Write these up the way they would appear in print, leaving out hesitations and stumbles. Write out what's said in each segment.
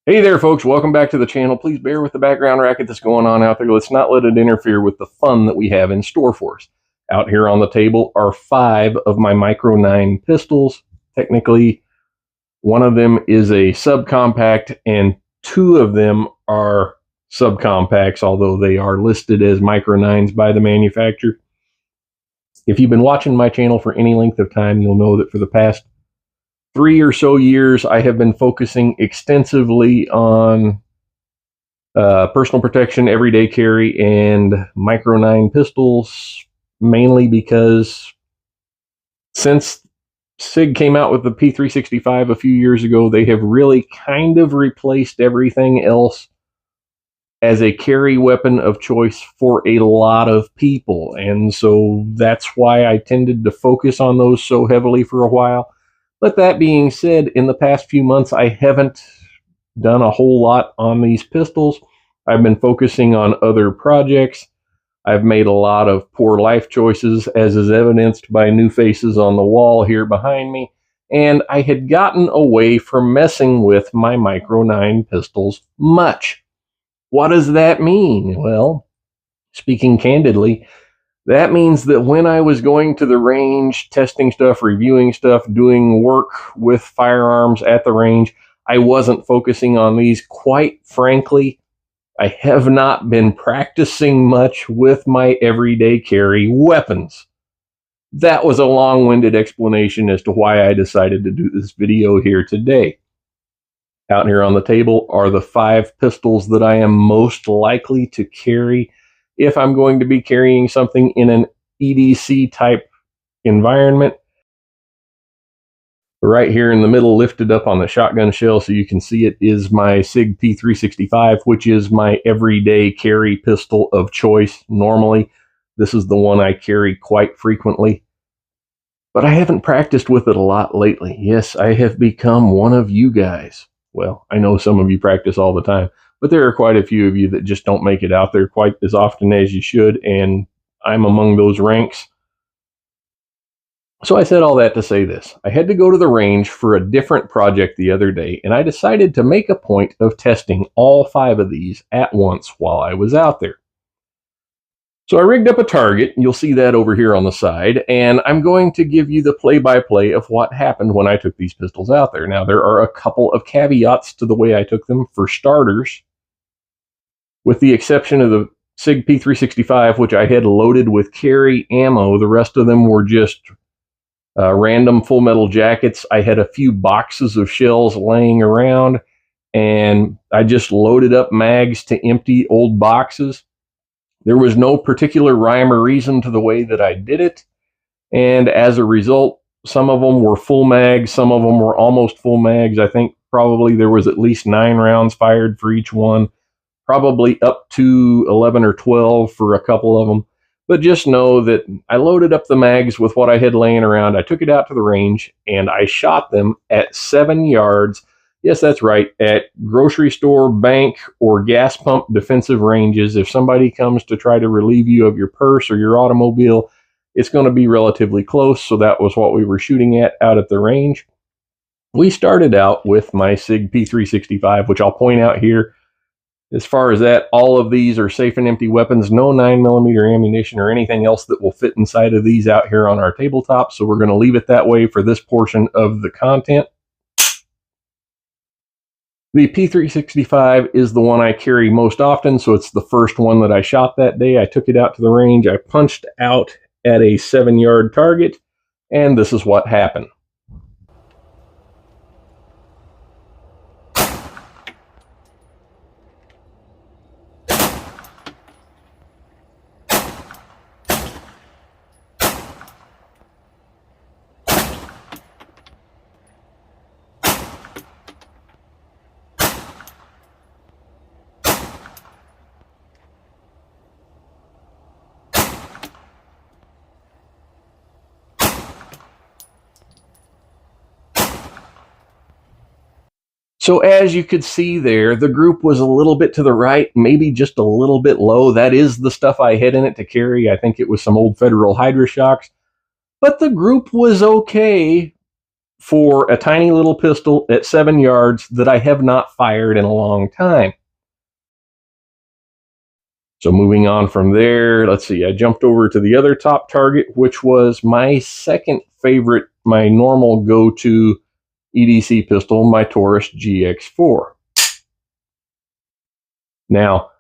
Hey there, folks. Welcome back to the channel. Please bear with the background racket that's going on out there. Let's not let it interfere with the fun that we have in store for us. Out here on the table are 5 of my Micro 9 pistols. Technically, one of them is a subcompact, and 2 of them are subcompacts, although they are listed as Micro 9s by the manufacturer. If you've been watching my channel for any length of time, you'll know that for the past 3 or so years, I have been focusing extensively on personal protection, everyday carry, and Micro 9 pistols, mainly because since SIG came out with the P365 a few years ago, they have really kind of replaced everything else as a carry weapon of choice for a lot of people. And so that's why I tended to focus on those so heavily for a while. But that being said, in the past few months, I haven't done a whole lot on these pistols. I've been focusing on other projects. I've made a lot of poor life choices, as is evidenced by new faces on the wall here behind me. And I had gotten away from messing with my Micro 9 pistols much. What does that mean? Well, speaking candidly, that means that when I was going to the range, testing stuff, reviewing stuff, doing work with firearms at the range, I wasn't focusing on these. Quite frankly, I have not been practicing much with my everyday carry weapons. That was a long-winded explanation as to why I decided to do this video here today. Out here on the table are the 5 pistols that I am most likely to carry if I'm going to be carrying something in an EDC type environment. Right here in the middle, lifted up on the shotgun shell so you can see it, is my SIG P365, which is my everyday carry pistol of choice. Normally, this is the one I carry quite frequently, but I haven't practiced with it a lot lately. Yes, I have become one of you guys. Well, I know some of you practice all the time, but there are quite a few of you that just don't make it out there quite as often as you should, and I'm among those ranks. So I said all that to say this. I had to go to the range for a different project the other day, and I decided to make a point of testing all 5 of these at once while I was out there. So I rigged up a target, you'll see that over here on the side, and I'm going to give you the play-by-play of what happened when I took these pistols out there. Now, there are a couple of caveats to the way I took them. For starters, with the exception of the SIG P365, which I had loaded with carry ammo, the rest of them were just random full metal jackets. I had a few boxes of shells laying around, and I just loaded up mags to empty old boxes. There was no particular rhyme or reason to the way that I did it, and as a result, some of them were full mags, some of them were almost full mags. I think probably there was at least 9 rounds fired for each one, probably up to 11 or 12 for a couple of them. But just know that I loaded up the mags with what I had laying around. I took it out to the range, and I shot them at 7 yards. Yes, that's right, at grocery store, bank, or gas pump defensive ranges. If somebody comes to try to relieve you of your purse or your automobile, it's going to be relatively close, so that was what we were shooting at out at the range. We started out with my SIG P365, which I'll point out here. As far as that, all of these are safe and empty weapons, no 9mm ammunition or anything else that will fit inside of these out here on our tabletop, so we're going to leave it that way for this portion of the content. The P365 is the one I carry most often, so it's the first one that I shot that day. I took it out to the range, I punched out at a 7-yard target, and this is what happened. So as you could see there, the group was a little bit to the right, maybe just a little bit low. That is the stuff I had in it to carry. I think it was some old Federal Hydra shocks. But the group was okay for a tiny little pistol at 7 yards that I have not fired in a long time. So moving on from there, let's see, I jumped over to the other top target, which was my second favorite, my normal go-to EDC pistol, my Taurus GX4. Now,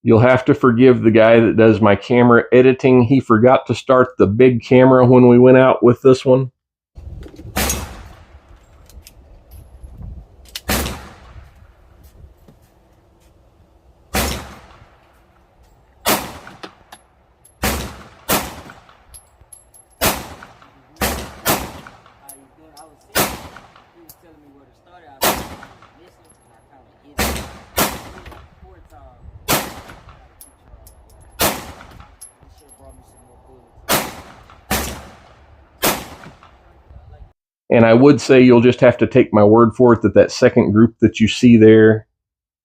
you'll have to forgive the guy that does my camera editing. He forgot to start the big camera when we went out with this one. And I would say you'll just have to take my word for it that that second group that you see there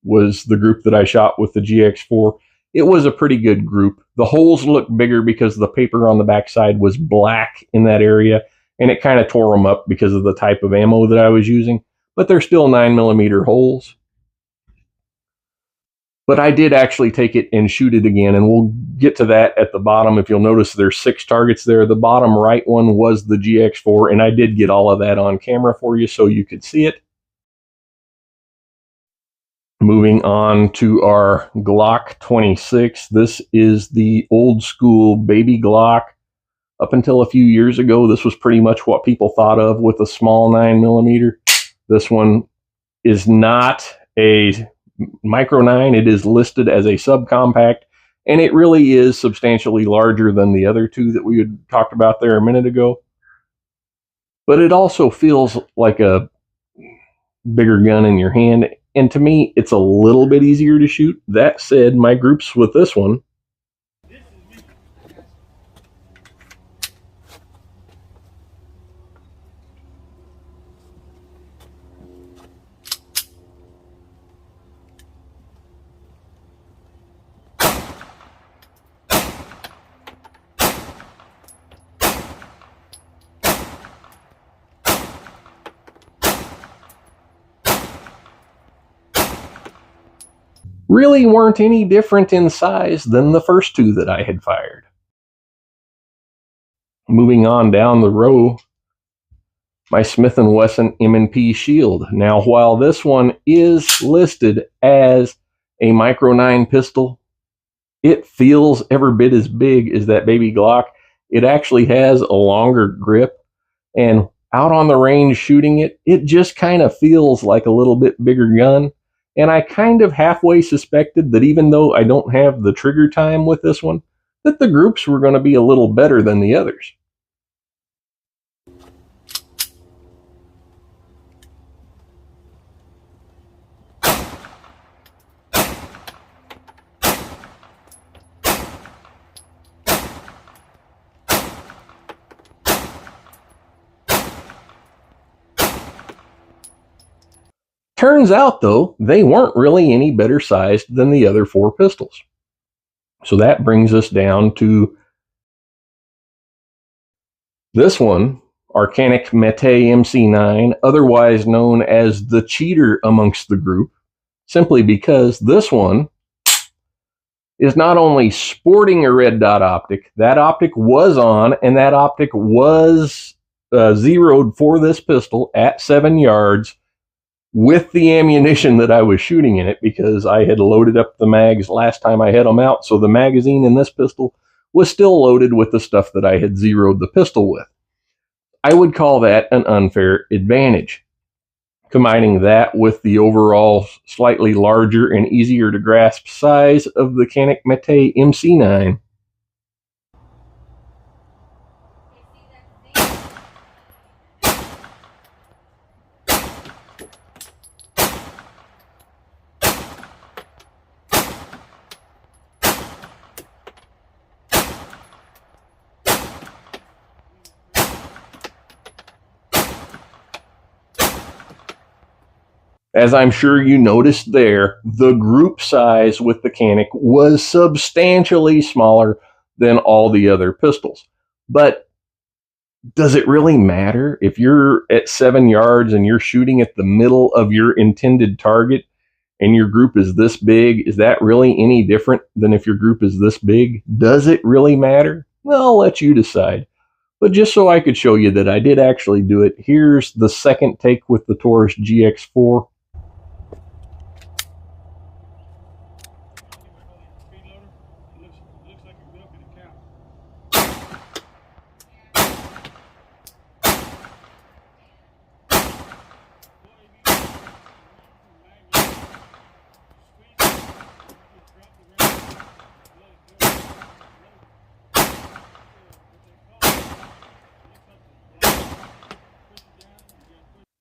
was the group that I shot with the GX4. It was a pretty good group. The holes look bigger because the paper on the backside was black in that area, and it kind of tore them up because of the type of ammo that I was using. But they're still 9mm holes. But I did actually take it and shoot it again, and we'll get to that at the bottom. If you'll notice, there's 6 targets there. The bottom right one was the GX4, and I did get all of that on camera for you so you could see it. Moving on to our Glock 26. This is the old school baby Glock. Up until a few years ago, this was pretty much what people thought of with a small 9mm. This one is not a Micro 9. It is listed as a subcompact, and it really is substantially larger than the other two that we had talked about there a minute ago. But it also feels like a bigger gun in your hand, and to me, it's a little bit easier to shoot. That said, my groups with this one really weren't any different in size than the first two that I had fired. Moving on down the row, my Smith & Wesson M&P Shield. Now, while this one is listed as a Micro 9 pistol, it feels every bit as big as that baby Glock. It actually has a longer grip, and out on the range shooting it, it just kind of feels like a little bit bigger gun. And I kind of halfway suspected that even though I don't have the trigger time with this one, that the groups were going to be a little better than the others. Turns out, though, they weren't really any better sized than the other 4 pistols. So that brings us down to this one, our Canic Mete MC9, otherwise known as the cheater amongst the group, simply because this one is not only sporting a red dot optic, that optic was on, and that optic was zeroed for this pistol at 7 yards with the ammunition that I was shooting in it, because I had loaded up the mags last time I had them out, so the magazine in this pistol was still loaded with the stuff that I had zeroed the pistol with. I would call that an unfair advantage. Combining that with the overall slightly larger and easier to grasp size of the Canic Mete MC9, as I'm sure you noticed there, the group size with the Canic was substantially smaller than all the other pistols. But Does it really matter if you're at 7 yards and you're shooting at the middle of your intended target and your group is this big? Is that really any different than if your group is this big? Does it really matter? Well, I'll let you decide. But just so I could show you that I did actually do it, here's the second take with the Taurus GX4.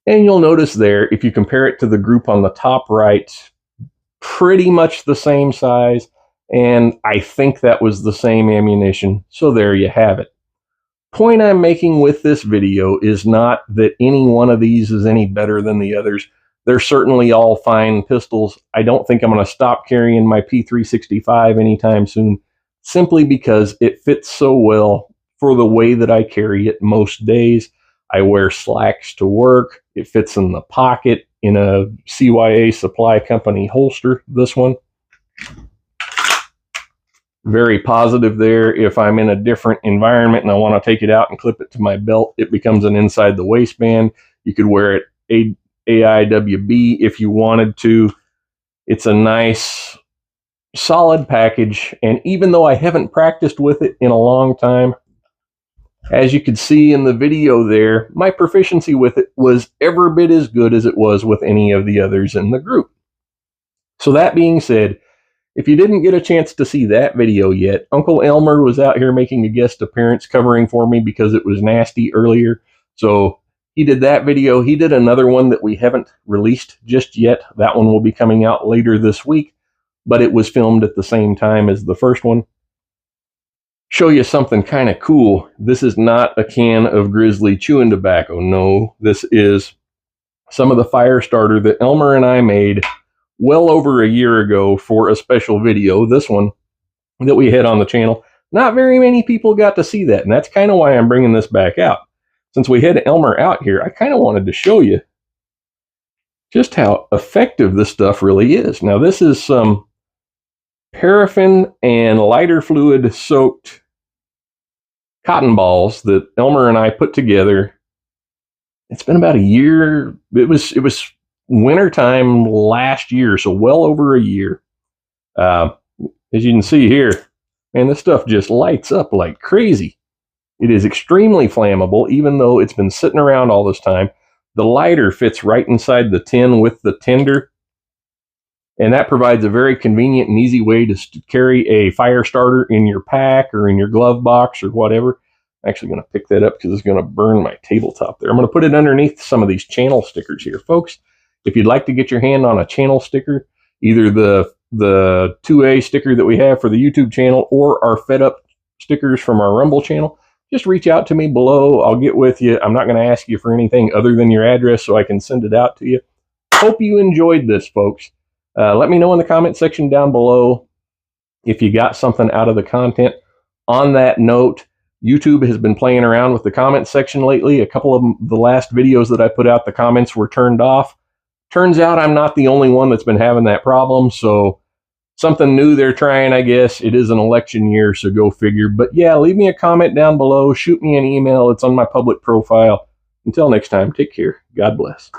And you'll notice there, if you compare it to the group on the top right, pretty much the same size, and I think that was the same ammunition, so there you have it. Point I'm making with this video is not that any one of these is any better than the others. They're certainly all fine pistols. I don't think I'm going to stop carrying my P365 anytime soon, simply because it fits so well for the way that I carry it most days. I wear slacks to work. It fits in the pocket in a CYA Supply Company holster, this one. Very positive there. If I'm in a different environment and I want to take it out and clip it to my belt, it becomes an inside the waistband. You could wear it AIWB if you wanted to. It's a nice, solid package, and even though I haven't practiced with it in a long time, as you could see in the video there, my proficiency with it was every bit as good as it was with any of the others in the group. So that being said, if you didn't get a chance to see that video yet, Uncle Elmer was out here making a guest appearance covering for me because it was nasty earlier. So he did that video. He did another one that we haven't released just yet. That one will be coming out later this week, but it was filmed at the same time as the first one. Show you something kind of cool. This is not a can of Grizzly chewing tobacco. No, this is some of the fire starter that Elmer and I made well over a year ago for a special video. This one that we had on the channel. Not very many people got to see that, and that's kind of why I'm bringing this back out. Since we had Elmer out here, I kind of wanted to show you just how effective this stuff really is. Now, this is some paraffin and lighter fluid soaked cotton balls that Elmer and I put together. It's been about a year. It was wintertime last year, so well over a year. As you can see here, man, this stuff just lights up like crazy. It is extremely flammable, even though it's been sitting around all this time. The lighter fits right inside the tin with the tinder, and that provides a very convenient and easy way to carry a fire starter in your pack or in your glove box or whatever. I'm actually going to pick that up because it's going to burn my tabletop there. I'm going to put it underneath some of these channel stickers here, folks. If you'd like to get your hand on a channel sticker, either the 2A sticker that we have for the YouTube channel or our Fed Up stickers from our Rumble channel, just reach out to me below. I'll get with you. I'm not going to ask you for anything other than your address so I can send it out to you. Hope you enjoyed this, folks. Let me know in the comment section down below if you got something out of the content. On that note, YouTube has been playing around with the comment section lately. A couple of the last videos that I put out, the comments were turned off. Turns out I'm not the only one that's been having that problem, so something new they're trying, I guess. It is an election year, so go figure. But yeah, leave me a comment down below. Shoot me an email. It's on my public profile. Until next time, take care. God bless.